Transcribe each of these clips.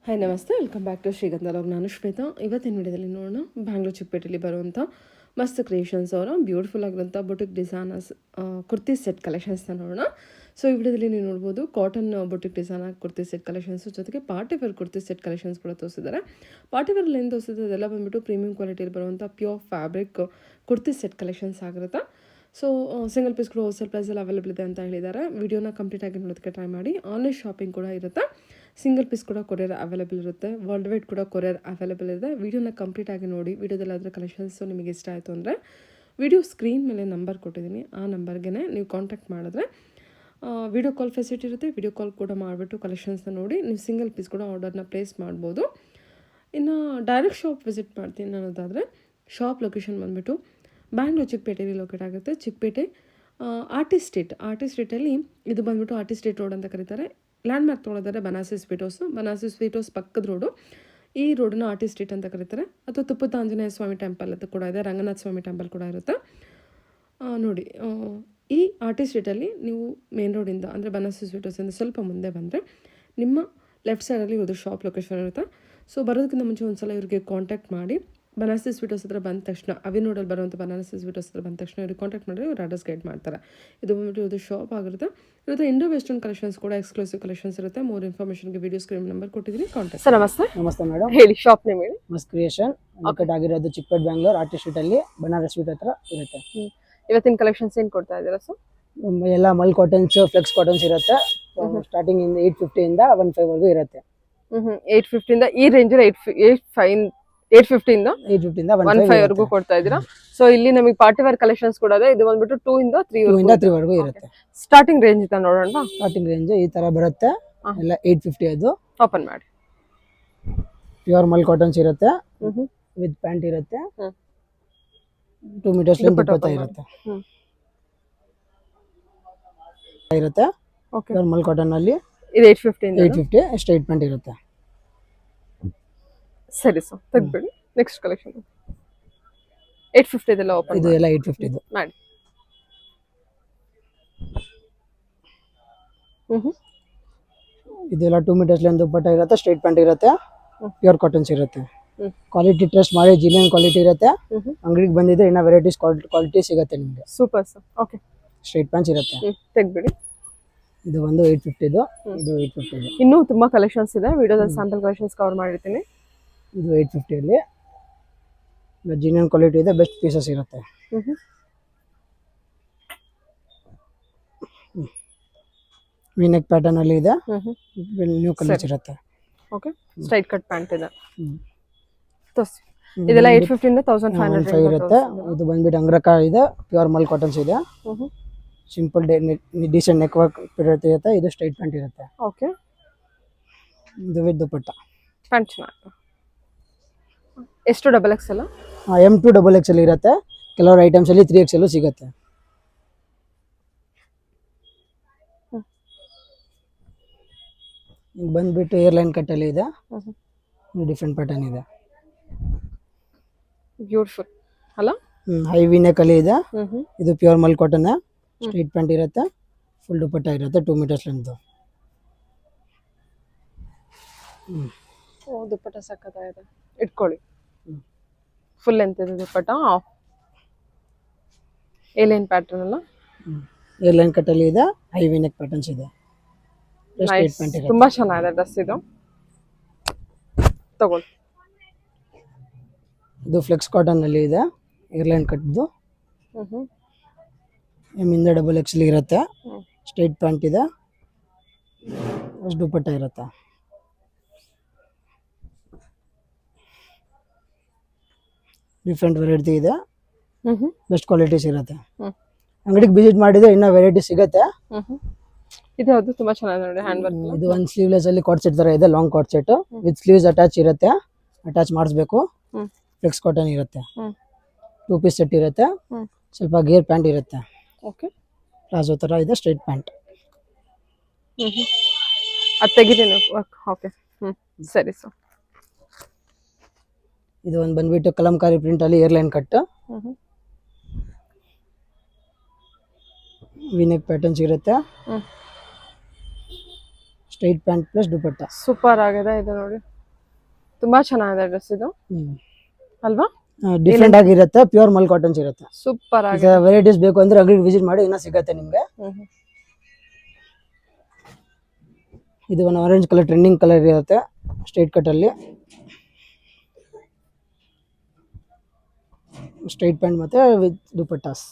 Hi ನಮಸ್ತೆ, welcome back to ಶ್ರೀಗಂಧ log. ನಾನು ಶ್ವೇತಾ. ಇವತ್ತಿನ ವಿಡಿಯೋದಲ್ಲಿ ನೋಡೋಣ ಬ್ಯಾಂಗ್ಳೂರು ಚಿಕ್ಕಪೇಟೆಯಲ್ಲಿ ಬರುವಂಥ ಮಸ್ತ್ ಕ್ರಿಯೇಷನ್ಸ್ ಅವರ ಬ್ಯೂಟಿಫುಲ್ ಆಗಿರೋಂಥ ಬೊಟಿಕ್ ಡಿಸೈನರ್ಸ್ ಕುರ್ತಿ ಸೆಟ್ ಕಲೆಕ್ಷನ್ಸ್ನ ನೋಡೋಣ. ಸೊ ಈ ವಿಡಿಯೋದಲ್ಲಿ ನೀವು ನೋಡ್ಬೋದು cotton boutique designer kurti set collections ಜೊತೆಗೆ party wear kurti set collections ಕೂಡ ತೋರಿಸಿದ್ದಾರೆ. ಪಾರ್ಟಿ ವೇರಲ್ಲಿ ಏನು ತೋರಿಸಿದ್ರೆ ಅದೆಲ್ಲ ಬಂದುಬಿಟ್ಟು ಪ್ರೀಮಿಯಂ ಕ್ವಾಲಿಟಿಯಲ್ಲಿ ಬರುವಂಥ pure fabric kurti set collections ಆಗಿರುತ್ತೆ. ಸೊ ಸಿಂಗಲ್ ಪೀಸ್ ಕೂಡ ಹೋಲ್ಸೇಲ್ ಪ್ರೈಸಲ್ಲಿ ಅವೈಲೇಬಲ್ ಇದೆ ಅಂತ ಹೇಳಿದ್ದಾರೆ. ವಿಡಿಯೋನ ಕಂಪ್ಲೀಟಾಗಿ ನೋಡೋದಕ್ಕೆ ಟ್ರೈ ಮಾಡಿ. ಆನ್ಲೈನ್ ಶಾಪಿಂಗ್ ಕೂಡ ಇರುತ್ತೆ. ಸಿಂಗಲ್ ಪೀಸ್ ಕೂಡ ಕೊರಿಯರ್ ಅವೈಲೇಬಲ್ ಇರುತ್ತೆ. ವರ್ಲ್ಡ್ ವೈಡ್ ಕೂಡ ಕೊರಿಯರ್ ಅವೈಲೇಬಲ್ ಇದೆ. ವಿಡಿಯೋನ ಕಂಪ್ಲೀಟಾಗಿ ನೋಡಿ. ವಿಡಿಯೋದಲ್ಲಿ ಅದರ ಕಲೆಕ್ಷನ್ಸು ನಿಮಗೆ ಇಷ್ಟ ಆಯಿತು ಅಂದರೆ ವಿಡಿಯೋ ಸ್ಕ್ರೀನ್ ಮೇಲೆ ನಂಬರ್ ಕೊಟ್ಟಿದ್ದೀನಿ, ಆ ನಂಬರ್ಗೆ ನೀವು ಕಾಂಟ್ಯಾಕ್ಟ್ ಮಾಡಿದ್ರೆ ವಿಡಿಯೋ ಕಾಲ್ ಫೆಸಿಲಿಟಿ ಇರುತ್ತೆ. ವಿಡಿಯೋ ಕಾಲ್ ಕೂಡ ಮಾಡಿಬಿಟ್ಟು ಕಲೆಕ್ಷನ್ಸ್ನ ನೋಡಿ ನೀವು ಸಿಂಗಲ್ ಪೀಸ್ ಕೂಡ ಆರ್ಡರ್ನ ಪ್ಲೇಸ್ ಮಾಡ್ಬೋದು. ಇನ್ನು ಡೈರೆಕ್ಟ್ ಶಾಪ್ ವಿಸಿಟ್ ಮಾಡ್ತೀನಿ ಅನ್ನೋದಾದರೆ ಶಾಪ್ ಲೊಕೇಶನ್ ಬಂದುಬಿಟ್ಟು ಬ್ಯಾಂಗ್ಳೂರು ಚಿಕ್ಕಪೇಟೆಯಲ್ಲಿ ಲೊಕೇಟ್ ಆಗುತ್ತೆ. ಚಿಕ್ಕಪೇಟೆ ಆರ್ಟಿಸ್ಟ್ ಸ್ಟ್ರೀಟಲ್ಲಿ ಇದು ಬಂದುಬಿಟ್ಟು ಆರ್ಟಿಸ್ಟ್ ಸ್ಟ್ರೀಟ್ ರೋಡ್ ಅಂತ ಕರೀತಾರೆ. ಲ್ಯಾಂಡ್ ಮಾರ್ಕ್ ತೊಗೊಳೋದಾದ್ರೆ ಬನಾರಸಿ ಸ್ವೀಟ್ ಹೌಸ್ ಪಕ್ಕದ ರೋಡು. ಈ ರೋಡನ್ನ ಆರ್ಟಿಸ್ಟ್ ಸ್ಟ್ರೀಟ್ ಅಂತ ಕರೀತಾರೆ. ಅಥವಾ ತುಪ್ಪದ ಆಂಜನೇಯ ಸ್ವಾಮಿ ಟೆಂಪಲ್ ಅದು ಕೂಡ ಇದೆ, ರಂಗನಾಥ ಸ್ವಾಮಿ ಟೆಂಪಲ್ ಕೂಡ ಇರುತ್ತೆ ನೋಡಿ. ಈ ಆರ್ಟಿಸ್ಟ್ ಸ್ಟ್ರೀಟಲ್ಲಿ ನೀವು ಮೇನ್ ರೋಡಿಂದ ಅಂದರೆ ಬನಾರಸಿ ಸ್ವೀಟ್ ಹೌಸಿಂದ ಸ್ವಲ್ಪ ಮುಂದೆ ಬಂದರೆ ನಿಮ್ಮ ಲೆಫ್ಟ್ ಸೈಡಲ್ಲಿ ಇವ್ರದ್ದು ಶಾಪ್ ಲೊಕೇಶನ್ ಇರುತ್ತೆ. ಸೊ ಬರೋದಕ್ಕಿಂತ ಮುಂಚೆ ಒಂದು ಸಲ ಇವ್ರಿಗೆ ಕಾಂಟ್ಯಾಕ್ಟ್ ಮಾಡಿ. ಬನಾರಸಿ ಸ್ವೀಟ್ ಹೌಸ್ ಹತ್ರ ಬಂದ ತಕ್ಷಣ ಅವಿನೋಡಲ್ಲಿ ಬರುವಂಥ ಬನಾರಸಿ ಸ್ವೀಟ್ ಹೌಸ್ ಹತ್ರ ಬಂದ ತಕ್ಷಣ ಇವ್ರಿಗೆ ಕಾಂಟ್ಯಾಕ್ಟ್ ಮಾಡಿದ್ರೆ ಇವ್ರು ಅಡ್ರೆಸ್ ಗೈಡ್ ಮಾಡ್ತಾರೆ. ಇದು ಬಂದ್ಬಿಟ್ಟು ಇವ್ರದ್ದು ಶಾಪ್ ಆಗಿರುತ್ತೆ. ಇರುತ್ತೆ ಇಂಡೋ ವೆಸ್ಟರ್ನ್ ಕಲೆಕ್ಷನ್ಸ್ ಕೂಡ ಎಕ್ಸ್ಕ್ಲೂಸಿವ್ ಕಲೆಕ್ಷನ್ಸ್ ಇರುತ್ತೆ. ಮೋರ್ ಇನ್ಫಾರ್ಮೇಷನ್ಗೆ ವಿಡಿಯೋ ಸ್ಕ್ರೀನ್ ನಂಬರ್ ಕೊಟ್ಟಿದ್ದೀನಿ, ಕಾಂಟ್ಯಾಕ್ಟ್. ಸರ್ ನಮಸ್ತೆ. ನಮಸ್ತೆ ಮೇಡಮ್, ಹೇಳಿ ಶಾಪ್ ನೇಮ್ ಹೇಳಿ. ಮಸ್ತ್ ಕ್ರಿಯೇಷನ್ ಲೊಕೇಟ್ ಆಗಿರೋದು ಚಿಕ್ಕಪೇಟೆ ಬ್ಯಾಂಗ್ಳೂರ್ ಆರ್ಟಿಸ್ಟ್ ಸ್ಟ್ರೀಟ್ ಅಲ್ಲಿ ಬನಾರಸ್ ಸ್ವೀಟ್ ಹತ್ರ ಇರುತ್ತೆ. ಇವತ್ತಿನ ಕಲೆಕ್ಷನ್ಸ್ ಏನು ಕೊಡ್ತಾ ಇದ್ದೀರಾ ಸರ್? ಎಲ್ಲ ಮಲ್ ಕಾಟನ್ಸ್, ಫ್ಲೆಕ್ಸ್ ಕಾಟನ್ಸ್ ಇರುತ್ತೆ. ಸ್ಟಾರ್ಟಿಂಗ್ ಇಂದ 850 ಇಂದ 15 ವರೆಗೂ ಇರುತ್ತೆ. 850 ಇಂದ ಈ ರೇಂಜಲ್ಲಿ 850 ಇಂದ 15 ವರೆಗೂ ಕೊಡ್ತಾ ಇದ್ದೀರಾ. ಸೊ ಇಲ್ಲಿ ನಮಗೆ ಪಾರ್ಟಿ ವೇರ್ ಕಲೆಕ್ಷನ್ಸ್ ಕೂಡ ಇದೆ. ಇದು ಬಂದ್ಬಿಟ್ಟು 2 ಇಂದ 3 ವರೆಗೂ ಇರುತ್ತೆ. ಸ್ಟಾರ್ಟಿಂಗ್ ರೇಂಜ್ ಇದೆ ನೋಡೋಣ. ಸ್ಟಾರ್ಟಿಂಗ್ ರೇಂಜ್ ಈ ತರ ಬರುತ್ತೆ. ಎಲ್ಲ 850 ಅದು. ಓಪನ್ ಮಾಡಿ. ಪ್ಯೂರ್ ಮಲ್ ಕಾಟನ್ಸ್ ಇರುತ್ತೆ ವಿತ್ ಪ್ಯಾಂಟ್ ಇರುತ್ತೆ. 2 ಮೀಟರ್ಸ್ ದುಪಟ್ಟ ಇರುತ್ತೆ. ಪ್ಯೂರ್ ಮಲ್ ಕಾಟನ್ ಅಲ್ಲಿ ಇದು 850 ಸ್ಟ್ರೈಟ್ ಪ್ಯಾಂಟ್ ಇರುತ್ತೆ. ಸರಿ ಸರ್, ತೆಗ್ಬಿಡಿ. ನೆಕ್ಸ್ಟ್ ಕಲೆಕ್ಷನ್ 850 ಇದೆಲ್ಲ ಓಪನ್. ಇದು ಎಲ್ಲ 850 ಇದು ಮಾಡಿ. ಇದೆಲ್ಲ 2 ಮೀಟರ್ಸ್ ದುಪಟ್ಟ ಇರುತ್ತೆ. ಸ್ಟ್ರೈಟ್ ಪ್ಯಾಂಟ್ ಇರುತ್ತೆ. ಪ್ಯೂರ್ ಕಾಟನ್ಸ್ ಇರುತ್ತೆ. ಕ್ವಾಲಿಟಿ ಟ್ರಸ್ಟ್ ಮಾಡಿ ಜಿನಿಯನ್ ಕ್ವಾಲಿಟಿ ಇರುತ್ತೆ. ಅಂಗಡಿಗೆ ಬಂದಿದ್ರೆ ಇನ್ನ ವೆರೈಟೀಸ್ ಕ್ವಾಲಿಟಿ ಸಿಗುತ್ತೆ ನಿಮಗೆ. Super sir. Okay, straight pants ಇರುತ್ತೆ. ತೆಗ್ಬಿಡಿ. ಇದು ಒಂದು 850 ಇದು 850 ಇದು. ಇನ್ನೂ ತುಂಬಾ ಕಲೆಕ್ಷನ್ಸ್ ಇದೆ. ವಿಡಿಯೋದಲ್ಲಿ ಸ್ಯಾಂಪಲ್ ಕಲೆಕ್ಷನ್ಸ್ ಕವರ್ ಮಾಡಿರ್ತೀನಿ. ಇದು 850 ಅಲ್ಲಿ ಜಿನಿಯನ್ ಕ್ವಾಲಿಟಿ ಇದೆ. ಬೆಸ್ಟ್ ಪೀಸಸ್ ಇರುತ್ತೆ. ವಿನೆಕ್ ಪ್ಯಾಟರ್ನ್ ಅಲ್ಲಿ ಇದೆ. ನ್ಯೂ ಕಲರ್ಸ್ ಇರುತ್ತೆ. ಓಕೆ, ಸ್ಟ್ರೈಟ್ ಕಟ್ ಪ್ಯಾಂಟ್ ಇದೆ. ಇದೆಲ್ಲ 850 ಇಂದ 1500 ಇರುತ್ತೆ. ಇದು ಬಂದ್ಬಿಟ್ಟು ಅಂಗ್ರಕ ಇದೆ. ಪ್ಯೂರ್ ಮಲ್ ಕಾಟನ್ಸ್ ಇದೆ. ಸಿಂಪಲ್ ಡಿಸೆಂಟ್ ನೆಕ್ ವರ್ಕ್ ಇರುತ್ತೆ. ಇದು ಸ್ಟ್ರೈಟ್ ಪ್ಯಾಂಟ್ ಇರುತ್ತೆ. ಓಕೆ, ಇದು ವಿತ್ ದುಪಟ್ಟ. ಪ್ಯಾಂಟ್ ಚೆನ್ನಾಗಿದೆ. ಎಷ್ಟು double XL? M2 double XL ಇರುತ್ತೆ. ಕೆಲವರು ಐಟಮ್ಸ್ ಅಲ್ಲಿ 3XL ಸಿಗುತ್ತೆ. ಬಂದ್ಬಿಟ್ಟು ಏರ್ಲೈನ್ ಕಟ್ ಅಲ್ಲಿ ಇದೆ. ಡಿಫ್ರೆಂಟ್ ಪ್ಯಾಟರ್ನ್ ಇದೆ. ಬ್ಯೂಟಿಫುಲ್ ಅಲ್ಲ? ಹೈ ವಿ ನೆಕ್ ಅಲ್ಲಿ ಇದೆ. ಇದು ಪ್ಯೂರ್ ಮಲ್ ಕಾಟನ್. ಸ್ಟ್ರೈಟ್ ಪ್ಯಾಂಟ್ ಇರುತ್ತೆ. ಫುಲ್ ದುಪಟ್ಟ ಇರುತ್ತೆ. 2 ಮೀಟರ್ಸ್ ಲೆಂತ್. ಓ, ದುಪಟ್ಟ ಸಕ್ಕತ್ತಾಗಿದೆ. ಇಟ್ಕೊಳ್ಳಿ. ಫುಲ್ ಲೆಂತ್ ಇದೆ ದುಪಟ್ಟ. ಏಲೈನ್ ಪ್ಯಾಟರ್ನ್ ಅಲ್ಲ? ಏರ್ಲೈನ್ ಕಟ್ ಅಲ್ಲಿ ಇದೆ. ಹೈ ವಿ ನೆಕ್ ಪ್ಯಾಟರ್ನ್ಸ್ ಇದೆ. ಸ್ಟ್ರೈಟ್ ಪ್ಯಾಂಟ್ ಇರುತ್ತೆ. ತುಂಬಾ ಚೆನ್ನಾಗಿದೆ ಡ್ರೆಸ್ ಇದು. ತಗೊಳ್ಳಿ. ಇದು ಫ್ಲೆಕ್ಸ್ ಕಾಟನ್ ಅಲ್ಲಿ ಇದೆ. ಏರ್ಲೈನ್ ಕಟ್ದು. M ಇಂದ ಡಬಲ್ ಎಕ್ಸೆಲ್ ಇರುತ್ತೆ. ಸ್ಟ್ರೈಟ್ ಪ್ಯಾಂಟ್ ಇದೆ. ಅಷ್ಟು ದುಪಟ್ಟ ಇರುತ್ತೆ. ಡಿಫ್ರೆಂಟ್ ವೆರೈಟಿ ಇದೆ. ಬೆಸ್ಟ್ ಕ್ವಾಲಿಟೀಸ್ ಇರುತ್ತೆ. ಅಂಗಡಿಗೆ ವಿಸಿಟ್ ಮಾಡಿದ್ರೆ ಇನ್ನ ವೆರೈಟಿ ಸಿಗುತ್ತೆ. ಇದು ಅದು ತುಂಬಾ ಚೆನ್ನಾಗಿದೆ ನೋಡಿ. Hand work. ಇದು ಒಂದು ಸ್ಲೀವ್ಲೆಸ್ ಅಲ್ಲಿ ಕಾಟ್ ಸೆಟ್ ತರ ಇದೆ. Long coat set with sleeves attach ಇರುತ್ತೆ. ಅಟ್ಯಾಚ್ ಮಾಡಿಸ್ಬೇಕು. ಫ್ಲೆಕ್ಸ್ ಕಾಟನ್ ಇರುತ್ತೆ. 2 ಪೀಸ್ ಸೆಟ್ ಇರುತ್ತೆ. ಸ್ವಲ್ಪ ಗೇರ್ ಪ್ಯಾಂಟ್ ಇರುತ್ತೆ. ಓಕೆ, ಪ್ಲಾಜೋ ತರ ಇದೆ. Straight pant. ಅದು ತೆಗಿತೀನಿ. ಓಕೆ, ಸರಿ ಸರ್. ಇದು ಒಂದು ಬಂದ್ಬಿಟ್ಟು ಕಲಂಕಾರಿ ಪ್ರಿಂಟ್ ಅಲ್ಲಿ ಏರ್ಲೈನ್ ಕಟ್. ವಿನೆಕ್ ಪ್ಯಾಟರ್ನ್ಸ್ ಇರುತ್ತೆ. Straight pant plus dupatta. Super ಆಗಿದೆ ಇದು ನೋಡಿ. ತುಂಬಾ ಚೆನ್ನಾಗಿದೆ ಡ್ರೆಸ್ ಇದು ಅಲ್ವಾ? ಡಿಫ್ರೆಂಟ್ ಆಗಿರುತ್ತೆ, ಪ್ಯೂರ್ ಮಲ್ ಕಾಟನ್ಸ್ ಇರುತ್ತೆ. ಸೂಪರ್ ಈಗ ಆಗಿದೆ. ವೆರೈಟೀಸ್ ಬೇಕು ಅಂದ್ರೆ ಅಂಗಡಿಗೆ ವಿಸಿಟ್ ಮಾಡಿ ಇನ್ನೂ ಸಿಗತ್ತೆ ನಿಮ್ಗೆ. ಇದು ಒಂದು ಆರೆಂಜ್ ಕಲರ್ ಟ್ರೆಂಡಿಂಗ್ ಕಲರ್ ಇರುತ್ತೆ, ಸ್ಟ್ರೈಟ್ ಕಟ್ ಅಲ್ಲಿ ಸ್ಟ್ರೈಟ್ ಪ್ಯಾಂಟ್ ಮತ್ತೆ ವಿತ್ ದುಪಟ್ಟಾಸ್.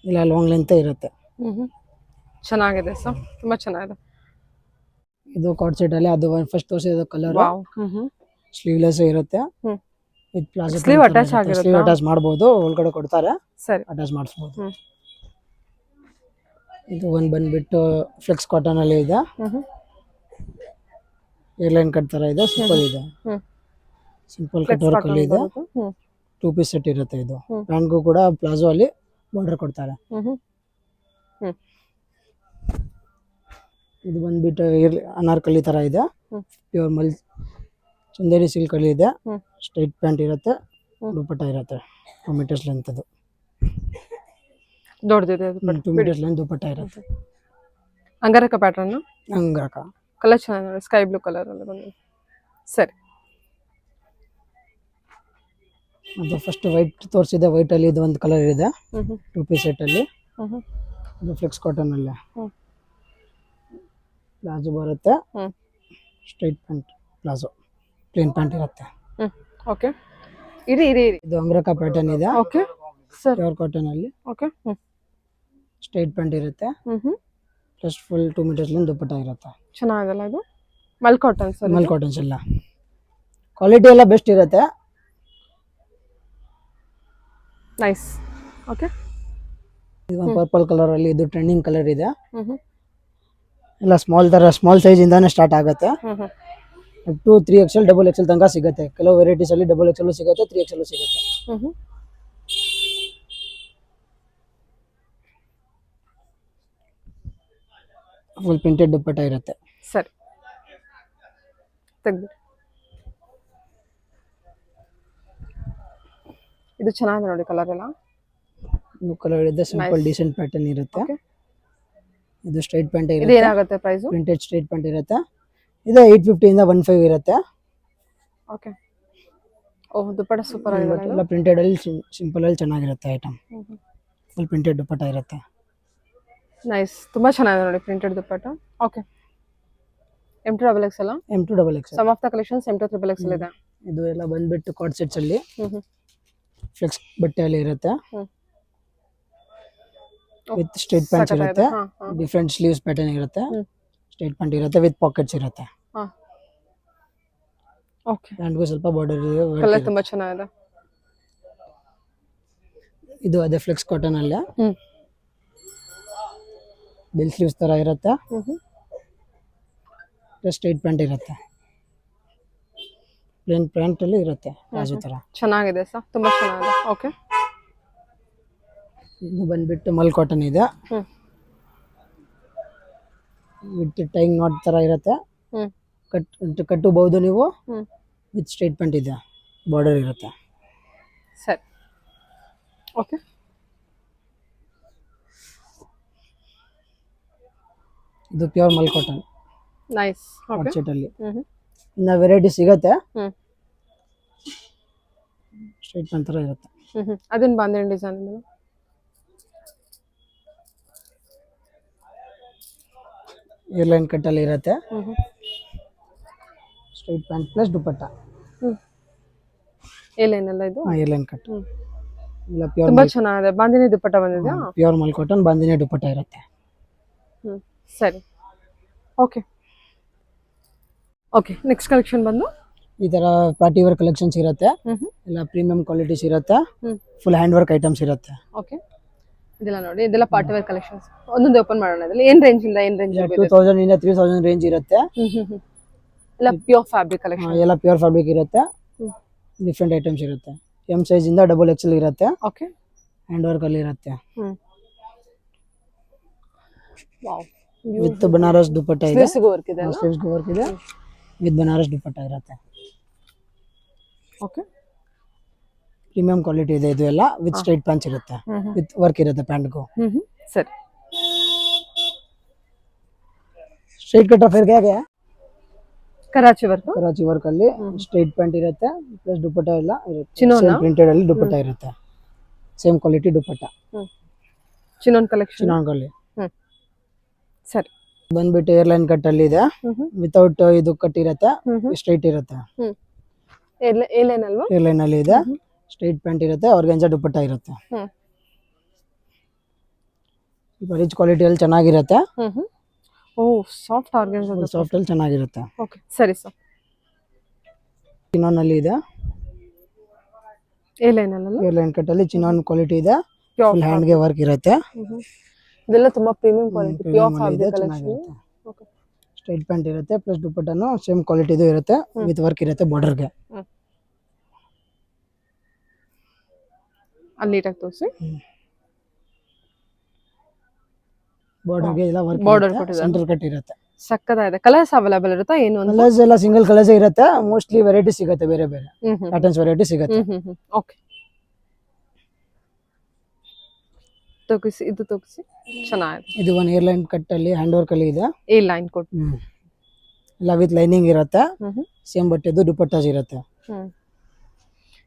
ಇಲ್ಲ ಲಾಂಗ್ ಲೆಂತ್ ಇರುತ್ತೆ. ಚೆನ್ನಾಗಿದೆ ಸರ್, ತುಂಬಾ ಚೆನ್ನಾಗಿದೆ. ಇದು ಕಾರ್ಡ್ ಸೆಟ್ ಅಲ್ಲಿ ಅದು ಫಸ್ಟ್ ತೋರಿಸಿದ ಕಲರ್ ವಾವ್. ಸ್ಲೀವ್ಲೆಸ್ ಇರುತ್ತೆ ವಿತ್ ಪ್ಲಾಜೋ. ಸ್ಲೀವ್ ಅಟ್ಯಾಚ್ ಆಗಿರುತ್ತೆ. ಸ್ಲೀವ್ ಅಟ್ಯಾಚ್ ಮಾಡಬಹುದು, ಒಳಗಡೆ ಕೊಡ್ತಾರೆ, ಸರಿ. ಅಟ್ಯಾಚ್ ಮಾಡಿಸಬಹುದು. ಇದು ಒಂದು ಬಂದ್ಬಿಟ್ಟು ಫ್ಲೆಕ್ಸ್ ಕಾಟನ್ ಅಲ್ಲಿ ಇದೆ, ಏರ್ಲೈನ್ ಕಟ್ ತರ ಇದೆ, ಸಿಂಪಲ್ ಇದೆ, ಸಿಂಪಲ್ ಕಟ್ ವರ್ಕ್ ಅಲ್ಲಿ ಇದೆ. 2 ಪೀಸ್ ಸೆಟ್ ಇರುತ್ತೆ ಇದು. ಪ್ಯಾಂಟ್ಗೂ ಕೂಡ ಪ್ಲಾಜೋ ಅಲ್ಲಿ ಬಾರ್ಡರ್ ಕೊಡ್ತಾರೆ. ಇದು ಬಂದ್ಬಿಟ್ಟು ಅನಾರ್ಕಲಿ ತರ ಇದೆ, ಪ್ಯೂರ್ ಮಲ್ ಚಂದೇರಿ ಸಿಲ್ಕ್ ಅಲ್ಲಿ ಇದೆ. ಸ್ಟ್ರೈಟ್ ಪ್ಯಾಂಟ್ ಇರುತ್ತೆ, ದುಪಟ್ಟ ಇರುತ್ತೆ 2 ಮೀಟರ್ಸ್ ಲೆಂತ್. ಅದು ದೊಡ್ಡದಿದೆ. 2 ಮೀಟರ್ಸ್ ಲೆಂತ್ ದುಪಟ್ಟ ಇರುತ್ತೆ. ಅಂಗಾರಕ ಪ್ಯಾಟರ್ನ್, ಅಂಗಾರಕ ಕಲರ್ ಚೆನ್ನಾಗಿದೆ, ಸ್ಕೈ ಬ್ಲೂ ಕಲರ್ ಅಲ್ಲಿ ಬಂದಿದೆ. ಸರಿ. ಅದು ಫಸ್ಟ್ ವೈಟ್ ತೋರಿಸಿದೆ, ವೈಟ್ ಅಲ್ಲಿ ಇದು ಒಂದು ಕಲರ್ ಇದೆ 2 ಪೀಸ್ ಸೆಟ್ ಅಲ್ಲಿ. ಇದು ಫ್ಲೆಕ್ಸ್ ಕಾಟನ್ ಅಲ್ಲಿ ಪ್ಲಾಜೋ ಬರುತ್ತೆ, straight pant palazzo, plain pant ಇರುತ್ತೆ. ಓಕೆ, ಇರಿ ಇರಿ ಇರಿ. ಇದು ಅಂಗ್ರಕ ಪ್ಯಾಟರ್ನ್ ಇದೆ. Okay sir. ಪ್ಯೂರ್ ಕಾಟನ್ ಅಲ್ಲಿ ಓಕೆ. ಸ್ಟ್ರೈಟ್ ಪ್ಯಾಂಟ್ ಇರುತ್ತೆ, plus full 2 metres length dupatta ಇರುತ್ತೆ. ಚೆನ್ನಾಗಿದಲ್ಲ ಇದು? Mul cotton sir. Mul cottons ಎಲ್ಲ ಕ್ವಾಲಿಟಿ ಎಲ್ಲ ಬೆಸ್ಟ್ ಇರುತ್ತೆ. ನೈಸ್. ಓಕೆ. ಇದು ಪರ್ಪಲ್ ಕಲರ್ ಅಲ್ಲಿ ಇದು ಟ್ರೆಂಡಿಂಗ್ ಕಲರ್ ಇದೆ. ಎಲ್ಲ ಸ್ಮಾಲ್ ತರ, ಸ್ಮಾಲ್ ಸೈಜ್ ಇಂದಾನೆ ಸ್ಟಾರ್ಟ್ ಆಗುತ್ತೆ. 2, 3XL, XXL ತನಕ ಸಿಗುತ್ತೆ. ಕೆಲವು ವೆರೈಟೀಸ್ ಅಲ್ಲಿ XXL ಸಿಗುತ್ತೆ, 3XL ಸಿಗುತ್ತೆ. ಫುಲ್ ಪ್ರಿಂಟೆಡ್ ದುಪಟ್ಟ ಇರುತ್ತೆ. ಸರಿ, ತೆಗ್ದು. ಇದು ಚೆನ್ನಾಗಿದೆ ನೋಡಿ ಕಲರ್ ಎಲ್ಲ. ಬ್ಲೂ ಕಲರ್ ಇದೆ, ಸಿಂಪಲ್ ಡೀಸೆಂಟ್ ಪ್ಯಾಟರ್ನ್ ಇರುತ್ತೆ. ಇದು ಸ್ಟ್ರೈಟ್ ಪ್ಯಾಂಟ್ ಇದು ಇರುತ್ತೆ, ಏನಾಗುತ್ತೆ ಪ್ರೈಸ್? ಪ್ರಿಂಟೆಡ್ ಸ್ಟ್ರೈಟ್ ಪ್ಯಾಂಟ್ ಇರುತ್ತೆ. ಇದು 850 ಇಂದ 15 ಇರುತ್ತೆ. ಓಕೆ. ಓಹ್, ದುಪಟ್ಟ ಸೂಪರ್ ಆಗಿದೆ. ಎಲ್ಲ ಪ್ರಿಂಟೆಡ್ ಅಲ್ಲಿ ಸಿಂಪಲ್ ಅಲ್ಲಿ ಚೆನ್ನಾಗಿರುತ್ತೆ ಐಟಮ್. ಫುಲ್ ಪ್ರಿಂಟೆಡ್ ದುಪಟ್ಟ ಇರುತ್ತೆ. ನೈಸ್, ತುಂಬಾ ಚೆನ್ನಾಗಿದೆ ನೋಡಿ printed dupatta. Okay. M2XXL, M2XXL. Some of the collections M2XXL ಇದೆ. ಇದು ಎಲ್ಲ ಬಂದ್ಬಿಟ್ಟು ಕಾರ್ಡ್ ಸೆಟ್ಸ್ ಅಲ್ಲಿ ಫ್ಲೆಕ್ಸ್ ಬಟ್ಟೆಯಲ್ಲಿ ಇರುತ್ತೆ, ವಿತ್ ಸ್ಟ್ರೈಟ್ ಪ್ಯಾಂಟ್ಸ್ ಇರುತ್ತೆ, ಡಿಫ್ರೆಂಟ್ ಸ್ಲೀವ್ಸ್ ಪ್ಯಾಟರ್ನ್ ಇರುತ್ತೆ, ಸ್ಟ್ರೈಟ್ ಪ್ಯಾಂಟ್ ಇರುತ್ತೆ, ವಿತ್ ಪಾಕೆಟ್ಸ್ ಇರುತ್ತೆ. ಓಕೆ. ಪ್ಯಾಂಟ್ಗೂ ಸ್ವಲ್ಪ ಬಾರ್ಡರ್ ಕಲರ್ ತುಂಬಾ ಚೆನ್ನಾಗಿದೆ. ಇದು ಅದೇ ಫ್ಲೆಕ್ಸ್ ಕಾಟನ್ ಅಲ್ಲೇ ಬೆಲ್ ಸ್ಲೀವ್ಸ್ ತರ ಇರುತ್ತೆ, ಸ್ಟ್ರೈಟ್ ಪ್ಯಾಂಟ್ ಇರುತ್ತೆ, ಪ್ಲೇನ್ ಪ್ಯಾಂಟ್ ಅಲ್ಲಿ ಇರುತ್ತೆ ಪ್ಲಾಜೋ ತರ. ಚೆನ್ನಾಗಿದೆ ಸರ್, ತುಂಬಾ ಚೆನ್ನಾಗಿದೆ. ಓಕೆ. ಇದು ಬಂದ್ಬಿಟ್ಟು ಮಲ್ ಕಾಟನ್ ಇದೆ, ವಿತ್ ಟೈಂಗ್ ನಾಟ್ ತರ ಇರುತ್ತೆ. ಕಟ್ಟಬಹುದು ನೀವು, ವಿತ್ ಸ್ಟ್ರೈಟ್ ಪ್ಯಾಂಟ್ ಇದೆ, ಬಾರ್ಡರ್ ಇರುತ್ತೆ. ಸರಿ. ಓಕೆ. ಇದು ಪ್ಯೂರ್ ಮಲ್ ಕಾಟನ್. ನೈಸ್. ಕಾರ್ಡ್ ಸೆಟ್ ಅಲ್ಲಿ ಇನ್ನ ವೆರೈಟಿ ಸಿಗುತ್ತೆ. ಸ್ಟ್ರೈಟ್ ಪ್ಯಾಂಟ್ ತರ ಇರುತ್ತೆ. ಅದನ್ನ ಬಾಂಧಣಿ ಡಿಸೈನ್ ಏರ್ಲೈನ್ ಕಟ್ ಅಲ್ಲಿ ಇರುತ್ತೆ, straight pant plus dupatta. Airline ಎಲ್ಲ ಇದು ಏರ್ಲೈನ್ ಕಟ್ ಇಲ್ಲ, ಪ್ಯೂರ್ ತುಂಬಾ ಚೆನ್ನಾಗಿದೆ. ಬಾಂಧಣಿ ದುಪಟ್ಟ ಬಂದಿದೆ. ಪ್ಯೂರ್ ಮಲ್ ಕಾಟನ್ ಬಾಂದಿನಿ ದುಪಟ್ಟ ಇರುತ್ತೆ. ಸರಿ. ಓಕೆ. ಓಕೆ, ನೆಕ್ಸ್ಟ್ ಕಲೆಕ್ಷನ್ ಬಂದು ಈ ತರ ಪಾರ್ಟಿ ವೇರ್ ಕಲೆಕ್ಷನ್ಸ್ ಇರುತ್ತೆ, ಎಲ್ಲ ಪ್ರೀಮಿಯಂ ಕ್ವಾಲಿಟೀಸ್ ಇರುತ್ತೆ, ಫುಲ್ ಹ್ಯಾಂಡ್ ವರ್ಕ್ ಐಟಮ್ಸ್ ಇರುತ್ತೆ. ಓಕೆ. ಇದೆಲ್ಲ ನೋಡಿ, ಇದೆಲ್ಲ ಪಾರ್ಟಿ ವೇರ್ ಕಲೆಕ್ಷನ್ಸ್. ಒಂದೊಂದು ಓಪನ್ ಮಾಡೋಣ. ಇದರಲ್ಲಿ ಏನ್ ರೇಂಜ್ ಇಂದ ಏನ್ ರೇಂಜ್? 2000 ಇಂದ 3000 ರೇಂಜ್ ಇರುತ್ತೆ. ಎಲ್ಲ ಪ್ಯೂರ್ ಫ್ಯಾಬ್ರಿಕ್ ಕಲೆಕ್ಷನ್. ಎಲ್ಲ ಪ್ಯೂರ್ ಫ್ಯಾಬ್ರಿಕ್ ಇರುತ್ತೆ, ಡಿಫ್ರೆಂಟ್ ಐಟಮ್ಸ್ ಇರುತ್ತೆ. M ಸೈಜ್ ಇಂದ XXL ಇರುತ್ತೆ. ಓಕೆ. ಹ್ಯಾಂಡ್ ವರ್ಕ್ ಅಲ್ಲಿ ಇರುತ್ತೆ, ವಾವ್. ವಿತ್ ಬನಾರಸ್ ದುಪಟ್ಟ ಇದೆ. ಸ್ಲೀವ್ಸ್ಗೂ ವರ್ಕ್ ಇದೆ. ಸ್ಲೀವ್ಸ್ಗೂ ವರ್ಕ್ ಇದೆ, ವಿತ್ ಬನಾರಸ್ ದುಪಟ್ಟ ಇರುತ್ತೆ. ಓಕೆ. ಪ್ರೀಮಿಯಂ ಕ್ವಾಲಿಟಿ ಇದೆ ಇದು ಎಲ್ಲ, ವಿತ್ ಸ್ಟ್ರೈಟ್ ಪ್ಯಾಂಟ್ಸ್ ಇರುತ್ತೆ, ವಿತ್ ವರ್ಕ್ ಇರುತ್ತೆ ಪ್ಯಾಂಟ್ಗೂ. ಸರಿ. ಸ್ಟ್ರೈಟ್ ಕಟ್ ಆಫ್ ಹೇಗೆ ಕರಾಚಿ ವರ್ಕ್, ಕರಾಚಿ ವರ್ಕ್ ಅಲ್ಲಿ ಸ್ಟ್ರೈಟ್ ಪ್ಯಾಂಟ್ ಇರುತ್ತೆ ಪ್ಲಸ್ ದುಪಟ್ಟ ಎಲ್ಲ ಇರುತ್ತೆ. ಚಿನೋನಾ? ಸೇಮ್ ಪ್ರಿಂಟೆಡ್ ಅಲ್ಲಿ ದುಪಟ್ಟ ಇರುತ್ತೆ, ಸೇಮ್ ಕ್ವಾಲಿಟಿ ದುಪಟ್ಟ ಚಿನ್ನೊಂದು ಕಲೆಕ್ಷನ್. ಚಿನಾನ್ಗಲ್ಲಿ. ಸರಿ. ಬಂದ್ಬಿಟ್ಟು ಏರ್ಲೈನ್ ಕಟ್ ಅಲ್ಲಿ ಇದೆ, ವಿತೌಟ್ ಇದು ಕಟ್ ಇರುತ್ತೆ, ಸ್ಟ್ರೈಟ್ ಇರುತ್ತೆ. ಏಲೇನ್ ಅಲ್ವಾ? ಏರ್ಲೈನ್ ಅಲ್ಲಿ ಇದೆ, ಸ್ಟ್ರೈಟ್ ಪ್ಯಾಂಟ್ ಇರುತ್ತೆ, ಆರ್ಗನ್ಜಾ ದುಪಟ್ಟ ಇರುತ್ತೆ. ರಿಚ್ ಕ್ವಾಲಿಟಿ ಅಲ್ಲಿ ಚೆನ್ನಾಗಿರುತ್ತೆ. ಓ ಸಾಫ್ಟ್ ಆರ್ಗನ್ಸಾ, ಸಾಫ್ಟ್ ಅಲ್ಲಿ ಚೆನ್ನಾಗಿರುತ್ತೆ. ಓಕೆ ಸರಿ ಸರ್. ಚಿನಾನ್ ಅಲ್ಲಿ ಇದೆ, ಏಲೇನ್ ಅಲ್ಲ? ಏರ್ಲೈನ್ ಕಟ್ ಅಲ್ಲಿ ಚಿನಾನ್ ಕ್ವಾಲಿಟಿ ಇದೆ, Pure ಫುಲ್ ಹ್ಯಾಂಡ್ ಗೆ ವರ್ಕ್ ಇರುತ್ತೆ. ಇದೆಲ್ಲ ತುಂಬಾ ಪ್ರೀಮಿಯಂ ಕ್ವಾಲಿಟಿ, ಪ್ಯೂರ್ Premium ಅಲ್ಲಿ ಫ್ಯಾಬ್ರಿಕ್ ಇದೆ, ಕಲೆಕ್ಷನ್. ಚೆನ್ನಾಗಿರುತ್ತೆ. ಸ್ಟ್ರೈಟ್ ಪ್ಯಾಂಟ್ ಇರುತ್ತೆ ಪ್ಲಸ್ ದುಪಟ್ಟನು ಸೇಮ್ ಕ್ವಾಲಿಟಿದು ಇರುತ್ತೆ, ವಿತ್ ವರ್ಕ್ ಇರುತ್ತೆ ಬಾರ್ಡರ್ಗೆ. ಅಲ್ಲಿ ನೀಟಾಗಿ ತೋರಿಸಿ. ಬಾರ್ಡರ್ಗೆ ಎಲ್ಲ ವರ್ಕ್ Border ಇರುತ್ತೆ, ಕೊಟ್ಟಿದ್ದಾರೆ. ಸೆಂಟರ್ ಕಟ್ ಇರುತ್ತೆ. ಸಕ್ಕತ್ತಾಗಿದೆ. ಕಲರ್ಸ್ ಅವೈಲೇಬಲ್ ಇರುತ್ತಾ ಏನು ಅಂತ? ಕಲರ್ಸ್ ಎಲ್ಲ ಸಿಂಗಲ್ ಕಲರ್ಸ್ ಇರುತ್ತೆ, ಮೋಸ್ಟ್ಲಿ ವೆರೈಟಿ ಸಿಗುತ್ತೆ, ಬೇರೆ ಬೇರೆ ಪ್ಯಾಟರ್ನ್ಸ್ ವೆರೈಟಿ ಸಿಗುತ್ತೆ. ಓಕೆ ತೋರಿಸಿ, ಇದು ತೋರಿಸಿ. ಚೆನ್ನಾಗಿದೆ. ಇದು ಒಂದು ಏರ್ಲೈನ್ ಕಟ್ ಅಲ್ಲಿ ಹ್ಯಾಂಡ್ ವರ್ಕ್ ಅಲ್ಲಿ ಇದೆ, ಈ ಲೈನ್ ಕೊಟ್ಟು. ಎಲ್ಲ ವಿತ್ ಲೈನಿಂಗ್ ಇರುತ್ತೆ, ಸೇಮ್ ಬಟ್ಟೆದು ದುಪಟ್ಟಾಸ್ ಇರುತ್ತೆ.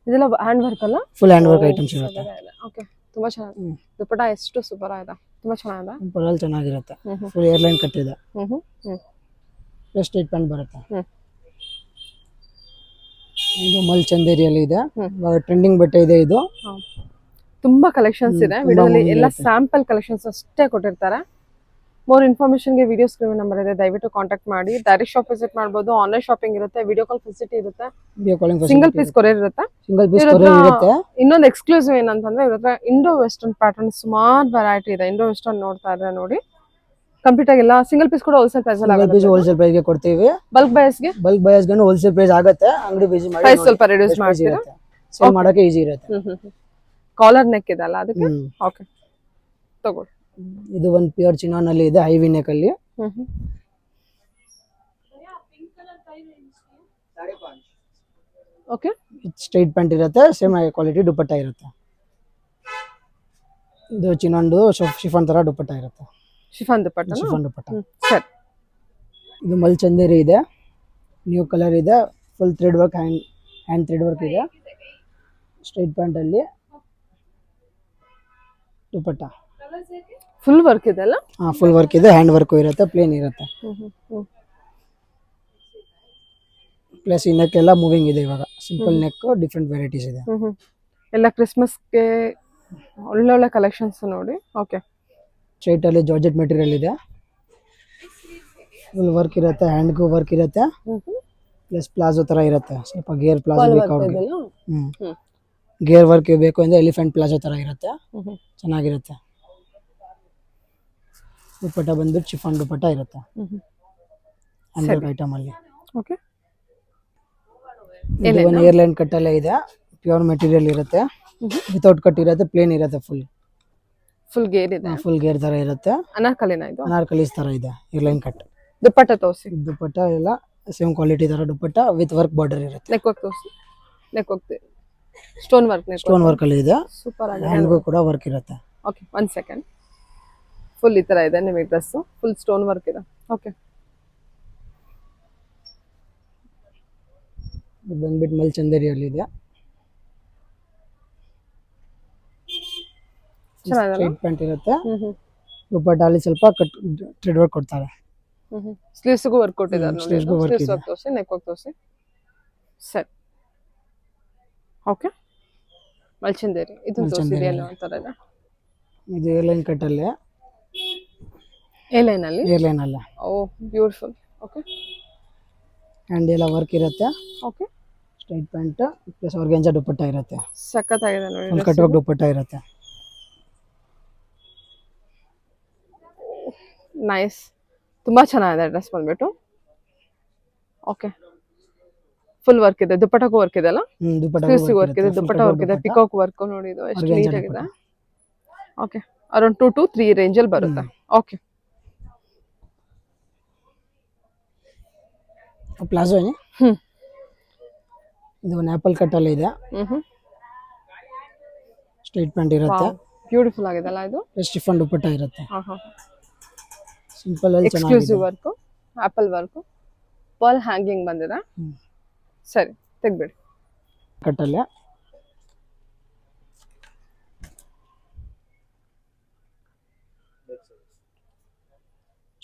ಇದೆಲ್ಲ ಹ್ಯಾಂಡ್ ವರ್ಕ್ ಅಲ್ಲ? ಫುಲ್ ಹ್ಯಾಂಡ್ ವರ್ಕ್ ಐಟಮ್ಸ್ ಇರುತ್ತೆ. ಓಕೆ ತುಂಬಾ ಚೆನ್ನಾಗಿದೆ. ದುಪಟ್ಟ ಎಷ್ಟು ಸೂಪರ್ ಆಗಿದೆ, ತುಂಬಾ ಚೆನ್ನಾಗಿದೆ. ಸಿಂಪಲ್ ಅಲ್ಲಿ ಚೆನ್ನಾಗಿರುತ್ತೆ, ಫುಲ್ ಏರ್ಲೈನ್ ಕಟ್ ಇದೆ, ಪ್ಲಸ್ ಸ್ಟ್ರೈಟ್ ಪ್ಯಾಂಟ್ ಬರುತ್ತೆ. ಇದು ಮಲ್ ಚಂದೇರಿಯಲ್ಲಿ ಇದೆ, ಟ್ರೆಂಡಿಂಗ್ ಬಟ್ಟೆ ಇದೆ ಇದು. ತುಂಬಾ ಕಲೆಕ್ಷನ್ಸ್ ಇದೆ ವಿಡಿಯೋದಲ್ಲಿ, ಎಲ್ಲ ಸ್ಯಾಂಪಲ್ ಕಲೆಕ್ಷನ್ಸ್ ಅಷ್ಟೇ ಕೊಟ್ಟಿರ್ತಾರೆ. ಮೋರ್ ಇನ್ಫಾರ್ಮೇಶನ್ಗೆ ವಿಡಿಯೋ ಸ್ಕ್ರೀನ್ ನಂಬರ್ ಇದೆ, ದಯವಿಟ್ಟು ಕಾಂಟ್ಯಾಕ್ಟ್ ಮಾಡಿ. ಡೈರೆಕ್ಟ್ ಶಾಪ್ ವಿಸಿಟ್ ಮಾಡಬಹುದು, ಆನ್ಲೈನ್ ಶಾಪಿಂಗ್ ಇರುತ್ತೆ, ವಿಡಿಯೋ ಕಾಲ್ ಫೆಸಿಲಿಟಿ ಇರುತ್ತೆ, video calling single piece courier ಇರುತ್ತೆ. ಸಿಂಗಲ್ ಪೀಸ್ ಕೊರಿಯರ್ ಇರುತ್ತೆ. ಇನ್ನೊಂದು ಎಕ್ಸ್ಕ್ಲೂಸಿವ್ ಏನಂತಂದ್ರೆ ಇವ್ರ ಹತ್ರ ಇಂಡೋ ವೆಸ್ಟರ್ನ್ ಪ್ಯಾಟರ್ನ್ ಸುಮಾರು ವೆರೈಟಿ ಇದೆ. ಇಂಡೋ ವೆಸ್ಟರ್ನ್ ನೋಡ್ತಾ ಇದ್ರೆ ನೋಡಿ, ಕಂಪ್ಲೀಟ್ ಆಗಿಲ್ಲ. ಸಿಂಗಲ್ ಪೀಸ್ ಕೂಡ ಹೋಲ್ಸೇಲ್ ಪ್ರೈಸ್ ಅಲ್ಲಿ ಸಿಂಗಲ್ ಪೀಸ್ ಹೋಲ್ಸೇಲ್ ಪ್ರೈಸ್ ಗೆ ಕೊಡ್ತೀವಿ. ಬಲ್ಕ್ ಬಯಸ್ಗೆ ಹೋಲ್ಸೇಲ್ ಪ್ರೈಸ್ ಆಗುತ್ತೆ, ಅಂಗಡಿ ಬಿಸಿ ಮಾಡಿ ಪ್ರೈಸ್ ಸ್ವಲ್ಪ ರಿಡ್ಯೂಸ್ ಮಾಡ್ತೀರಾ, ಸೇಲ್ ಮಾಡಕ್ಕೆ ಈಜಿ ಇರುತ್ತೆ. ಕಾಲರ್ ನೆಕ್ ಇದೆ ಅಲ್ಲ ಅದಕ್ಕೆ. ಓಕೆ ತಗೊಳ್ಳಿ. ಇದು ಒಂದು ಪ್ಯೂರ್ ಚಿನಾನ್ ಅಲ್ಲಿ ಇದೆ, ಹೈವಿ ನೆಕ್ ಅಲ್ಲಿ. ಓಕೆ ಸ್ಟ್ರೈಟ್ ಪ್ಯಾಂಟ್ ಇರುತ್ತೆ, ಸೇಮ್ ಕ್ವಾಲಿಟಿ ದುಪಟ್ಟ ಇರುತ್ತೆ. ಇದು ಚಿನಾನ್ದು ಶಿಫಾನ್ ತರ ದುಪಟ್ಟ ಇರುತ್ತೆ, ಶಿಫಾನ್ ದುಪಟ್ಟ. ಶಿಫಾನ್ ದುಪಟ್ಟ. ಸರಿ. ಇದು ಮಲ್ ಚಂದೇರಿ ಇದೆ, ನ್ಯೂ ಕಲರ್ ಇದೆ, full thread work, hand thread work ಇದೆ. ಸ್ಟ್ರೈಟ್ ಪ್ಯಾಂಟ್ ಅಲ್ಲಿ ದುಪಟ್ಟ ಫುಲ್ ವರ್ಕ್ ಇದೆ ಅಲ್ಲ? ಫುಲ್ ವರ್ಕ್ ಇದೆ, ಹ್ಯಾಂಡ್ ವರ್ಕ್ ಇರುತ್ತೆ, ಪ್ಲೇನ್ ಇರುತ್ತೆ. ಪ್ಲಸ್ ಈ ನೆಕ್ ಎಲ್ಲ ಮೂವಿಂಗ್ ಇದೆ ಇವಾಗ, ಸಿಂಪಲ್ ನೆಕ್, ಡಿಫ್ರೆಂಟ್ ವೆರೈಟೀಸ್ ಇದೆ. ಎಲ್ಲ ಕ್ರಿಸ್ಮಸ್ಗೆ ಒಳ್ಳೊಳ್ಳೆ ಕಲೆಕ್ಷನ್ಸ್ ನೋಡಿ. ಓಕೆ ಸ್ಟ್ರೈಟ್ ಅಲ್ಲಿ ಜಾರ್ಜೆಟ್ ಮೆಟೀರಿಯಲ್ ಇದೆ, ಫುಲ್ ವರ್ಕ್ ಇರುತ್ತೆ, ಹ್ಯಾಂಡ್ಗೂ ವರ್ಕ್ ಇರುತ್ತೆ, ಪ್ಲಸ್ ಪ್ಲಾಜೋ ತರ ಇರುತ್ತೆ, ಸ್ವಲ್ಪ ಗೇರ್ ಪ್ಲಾಜೋ ಬೇಕು ಅವ್ರಿಗೆ. ಗೇರ್ ವರ್ಕ್ ಬೇಕು ಅಂದ್ರೆ ಎಲಿಫೆಂಟ್ ಪ್ಲಾಜೋ ತರ ಇರುತ್ತೆ, ಚೆನ್ನಾಗಿರುತ್ತೆ. ದುಪಟ್ಟ ಬಂದ್ಬಿಟ್ಟು ಶಿಫಾನ್ ದುಪಟ್ಟ ಇರುತ್ತೆ, ಹ್ಯಾಂಡ್ ಐಟಮ್ ಅಲ್ಲಿ. ಓಕೆ ಒಂದು ಏರ್ಲೈನ್ ಕಟ್ ಅಲ್ಲೇ ಇದೆ, ಪ್ಯೂರ್ ಮೆಟೀರಿಯಲ್ ಇರುತ್ತೆ, ವಿತೌಟ್ ಕಟ್ ಇರುತ್ತೆ, ಪ್ಲೇನ್ ಇರುತ್ತೆ, ಫುಲ್ ಗೇರ್ ಇದೆ, ಫುಲ್ ಗೇರ್ ತರ ಇರುತ್ತೆ. ಅನಾರ್ಕಲಿನ ಇದು? ಅನಾರ್ಕಲೀಸ್ ತರ ಇದೆ ಏರ್ಲೈನ್ ಕಟ್. ದುಪಟ್ಟ ತೋರಿಸಿ. ದುಪಟ್ಟ ಎಲ್ಲ ಸೇಮ್ ಕ್ವಾಲಿಟಿ ತರ ದುಪಟ್ಟ ವಿತ್ ವರ್ಕ್ ಬಾರ್ಡರ್ ಇರುತ್ತೆ. ನೆಕ್ ವರ್ಕ್ ತೋರಿಸಿ. Neck work stone work, stone work ಅಲ್ಲಿ ಇದೆ, ಸೂಪರ್ ಆಗಿದೆ. ಹ್ಯಾಂಡ್ಗೂ ಕೂಡ ವರ್ಕ್ ಇರುತ್ತೆ. Okay one second. ಫುಲ್ ಈ ತರ ಇದೆ ನಿಮಗೆ ಡ್ರೆಸ್, ಫುಲ್ ಸ್ಟೋನ್ ವರ್ಕ್ ಇದೆ. ಓಕೆ ಇದು ಬಂದ್ಬಿಟ್ಟು ಮಲ್ ಚಂದೇರಿಯಲ್ಲಿ ಇದೆ, ಸ್ಟ್ರೈಟ್ ಪ್ಯಾಂಟ್ ಇರುತ್ತೆ, ದುಪಟ್ಟ ಅಲ್ಲಿ ಸ್ವಲ್ಪ ಕಟ್ ಥ್ರೆಡ್ ವರ್ಕ್ ಕೊಡ್ತಾರೆ. ಸ್ಲೀವ್ಸ್ಗೂ ವರ್ಕ್ ಕೊಟ್ಟಿದ್ದಾರೆ ನೋಡಿ. sleeves ಗೂ work ಸ್ಲೀವ್ಸ್ ಇದೆ. ವರ್ಕ್ ತೋರಿಸಿ, ನೆಕ್ ವರ್ಕ್ ತೋರಿಸಿ. ಸರಿ. ಓಕೆ ಮಲ್ಚಂದೇರಿ ಇದು ತೋರಿಸಿದೆ ಏನೋ ಅಂತಾರೆ. ಇದು ಏರ್ಲೈನ್ ಕಟ್ ಅಲ್ಲಿ, ಎ ಲೈನ್ ಅಲ್ಲಿ, ಏರ್ಲೈನ್ ಅಲ್ಲ. ಓ ಬ್ಯೂಟಿಫುಲ್. ಓಕೆ ಹ್ಯಾಂಡ್ ಎಲ್ಲ ವರ್ಕ್ ಇರುತ್ತೆ, okay straight pant plus organza dupatta ಇರುತ್ತೆ, ಸಖತ್ತಾಗಿದೆ ನೋಡಿ. ಫುಲ್ ಕಟ್ ವರ್ಕ್ ದುಪಟ್ಟ ಇರುತ್ತೆ. ನೈಸ್, ತುಂಬಾ ಚೆನ್ನಾಗಿದೆ ಡ್ರೆಸ್ ಬಂದ್ಬಿಟ್ಟು. ಓಕೆ ಫುಲ್ ವರ್ಕ್ ಇದೆ, ದುಪಟ್ಟಕ್ಕೂ ವರ್ಕ್ ಇದೆ ಅಲ್ಲ? ದುಪಟ್ಟ ವರ್ಕ್ ಇದೆ, ದುಪಟ್ಟ ವರ್ಕ್ ಇದೆ, ಪಿಕಾಕ್ ವರ್ಕ್ ನೋಡಿ, ಇದು ಎಷ್ಟು ನೀಟ್ ಆಗಿದೆ. ಓಕೆ ಅರೌಂಡ್ 2 to 3 ರೇಂಜ್ ಅಲ್ಲಿ ಬರುತ್ತೆ. ಓಕೆ ಪ್ಲಾಜೋ ಇದು ಒಂದು ಆಪಲ್ ಕಟ್ ಅಲ್ಲಿ ಇದೆ, ಸ್ಟ್ರೈಟ್ ಪ್ಯಾಂಟ್ ಇರುತ್ತೆ, ಬ್ಯೂಟಿಫುಲ್ ಆಗಿದೆ ಅಲ್ಲ ಇದು? ಶಿಫಾನ್ ದುಪಟ್ಟ ಇರುತ್ತೆ, ಸಿಂಪಲ್ ಅಲ್ಲಿ ಚೆನ್ನಾಗಿದೆ. Exclusive work apple work pearl hanging ಬಂದಿದೆ. ಸರಿ ತೆಗ್ಬಿಡಿ. ಕಟ್ಟಲ್ಲಿ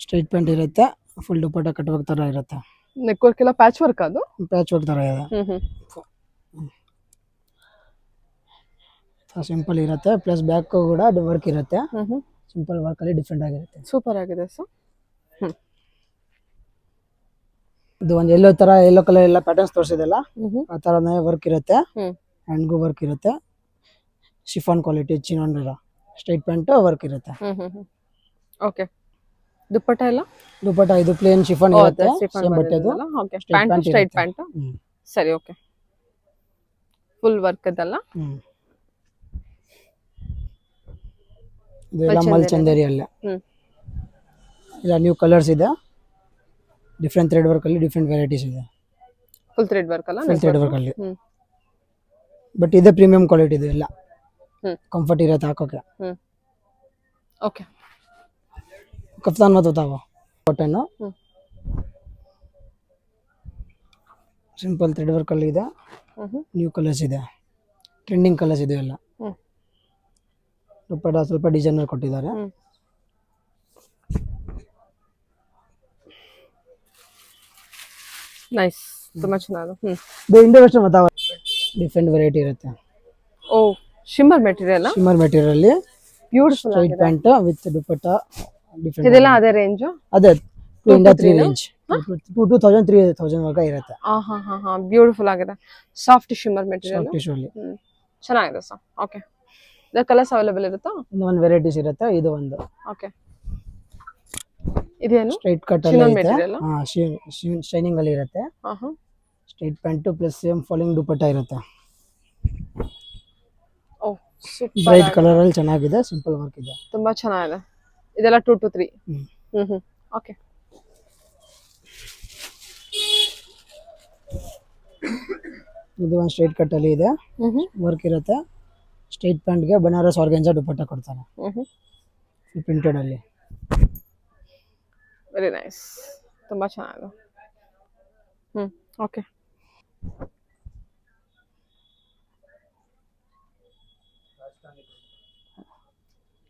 ಸ್ಟ್ರೈಟ್ ಪ್ಯಾಂಟ್ ಇರುತ್ತೆ, ಫುಲ್ ದುಪಟ್ಟ ಕಟ್ವರ್ಕ್ ತರ ಇರುತ್ತೆ, ನೆಕ್ ವರ್ಕ್ ಎಲ್ಲ ಪ್ಯಾಚ್ ವರ್ಕ್ ಅದು. ಪ್ಯಾಚ್ ವರ್ಕ್ ತರ ಇದೆ. ಸಿಂಪಲ್ ಇರುತ್ತೆ, ಪ್ಲಸ್ ಬ್ಯಾಕ್ ಕೂಡ ವರ್ಕ್ ಇರುತ್ತೆ. ಸಿಂಪಲ್ ವರ್ಕ್ ಅಲ್ಲಿ ಡಿಫ್ರೆಂಟ್ ಆಗಿರುತ್ತೆ. ಸೂಪರ್ ಆಗಿದೆ ಸರ್. ಇದು ಒಂದು ಯೆಲ್ಲೋ ಕಲರ್ ಎಲ್ಲ ಪ್ಯಾಟರ್ನ್ಸ್ ತೋರಿಸಿದಲ್ಲ, ಆ ತರನೇ ವರ್ಕ್ ಇರುತ್ತೆ. ಹ್ಯಾಂಡ್ಗೂ ವರ್ಕ್ ಇರುತ್ತೆ, chiffon quality chinon straight pant work ಇರುತ್ತೆ. ಓಕೆ. ದುಪ್ಪಟ್ಟ ಎಲ್ಲ ದುಪಟ್ಟ ಇದು ಪ್ಲೇನ್ ಶಿಫಾನ್ ಇರುತ್ತೆ, ಸೇಮ್ ಬಟ್ಟೆದು ಪ್ಯಾಂಟ್ ಸ್ಟ್ರೈಟ್ ಪ್ಯಾಂಟ್. ಸರಿ ಓಕೆ. ಫುಲ್ ವರ್ಕ್ ಅದಲ್ಲ. ಇದೆಲ್ಲ ಮಲ್ಚಂದೇರಿ ಅಲ್ಲ. ಇಲ್ಲ ನ್ಯೂ ಕಲರ್ಸ್ ಇದೆ, ಡಿಫ್ರೆಂಟ್ ಥ್ರೆಡ್ ವರ್ಕ್ ಅಲ್ಲಿ ಡಿಫ್ರೆಂಟ್ ವೆರೈಟೀಸ್ ಇದೆ. ಫುಲ್ ಥ್ರೆಡ್ ವರ್ಕ್ ಅಲ್ಲ. ಫುಲ್ ಥ್ರೆಡ್ ವರ್ಕ್ ಅಲ್ಲಿ ಬಟ್ ಇದೆ ಪ್ರೀಮಿಯಂ ಕ್ವಾಲಿಟಿ ಇದೆ ಎಲ್ಲ. ಕಂಫರ್ಟ್ ಇರುತ್ತೆ ಹಾಕೋಕೆ. ಓಕೆ. ಕಫ್ತಾನ್ ಮತ್ತು ತಾವ ಕಾಟನ್ ಸಿಂಪಲ್ ಥ್ರೆಡ್ ವರ್ಕ್ ಅಲ್ಲಿ ಇದೆ. ನ್ಯೂ ಕಲರ್ಸ್ ಇದೆ, ಟ್ರೆಂಡಿಂಗ್ ಕಲರ್ಸ್ ಇದೆ ಎಲ್ಲ. ದುಪಟ್ಟ ಸ್ವಲ್ಪ ಡಿಸೈನರ್ ಕೊಟ್ಟಿದ್ದಾರೆ. ನೈಸ್, ತುಂಬಾ ಚೆನ್ನಾಗಿದೆ. ಇದು ಇಂಡೋ ವೆಸ್ಟರ್ನ್ ಮತ್ತು ಡಿಫ್ರೆಂಟ್ ವೆರೈಟಿ ಇರುತ್ತೆ. ಓ ಶಿಮ್ಮರ್ ಮೆಟೀರಿಯಲ್. ಶಿಮ್ಮರ್ ಮೆಟೀರಿಯಲ್ ಅಲ್ಲಿ beautiful straight pant with dupatta different. ಇದೆಲ್ಲ ಅದೇ ರೇಂಜ್. ಅದೇ 2 ಇಂದ 3 ರೇಂಜ್, 2000 3000 ವರ್ಗ ಇರುತ್ತೆ. ಬ್ಯೂಟಿಫುಲ್ ಆಗಿದೆ. Soft shimmer material. ಟಿಶ್ಯೂ ಅಲ್ಲಿ ಚೆನ್ನಾಗಿದೆ ಸರ್. ಓಕೆ. ಇದರ ಕಲರ್ಸ್ ಅವೈಲೇಬಲ್ ಇರುತ್ತಾ? ಇನ್ನು ಒಂದು ವೆರೈಟೀಸ್ ಇರುತ್ತೆ. ಇದು ಒಂದು ಓಕೆ. ಇದೇನು ಸ್ಟ್ರೈಟ್ ಕಟ್ ಅಲ್ಲಿ ಇದೆ, ಶೈನಿಂಗ್ ಅಲ್ಲಿ ಇರುತ್ತೆ. Straight pant plus same falling dupatta ಇರುತ್ತೆ. ಓ ಸೂಪರ್. ಬ್ರೈಟ್ ಕಲರ್ ಅಲ್ಲಿ ಚೆನ್ನಾಗಿದೆ, ಸಿಂಪಲ್ ವರ್ಕ್ ಇದೆ, ತುಂಬಾ ಚೆನ್ನಾಗಿದೆ. ಇದೆಲ್ಲ 2 to 3. ಓಕೆ. ಇದು ಒಂದು ಸ್ಟ್ರೈಟ್ ಕಟ್ ಅಲ್ಲಿ ಇದೆ, ವರ್ಕ್ ಇರುತ್ತೆ. ಸ್ಟ್ರೈಟ್ ಪ್ಯಾಂಟ್ ಗೆ ಬನಾರಸ್ ಆರ್ಗಂಜಾ ದುಪಟ್ಟ ಕೊಡ್ತಾರೆ, ಪ್ರಿಂಟೆಡ್ ಅಲ್ಲಿ. ವೆರಿ ನೈಸ್, ತುಂಬಾ ಚೆನ್ನಾಗಿದೆ. ಓಕೆ.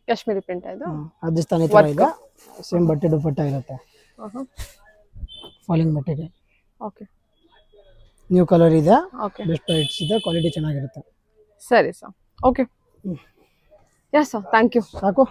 ಕಾಶ್ಮೀರಿ ಪ್ರಿಂಟ್ ಇದು. ರಾಜಸ್ಥಾನಿ ತರ ಇದೆ, ಸೇಮ್ ಬಟ್ಟೆ ದುಪಟ್ಟ ಇರುತ್ತೆ. Falling material. Okay. New colour ಇದೆ, ಓಕೆ. ಬೆಸ್ಟ್ ಪ್ರೈಸ್ ಇದೆ, ಕ್ವಾಲಿಟಿ ಚೆನ್ನಾಗಿರುತ್ತೆ. ಸರಿ sir. Okay. Yes sir, thank you. ಸಾಕು.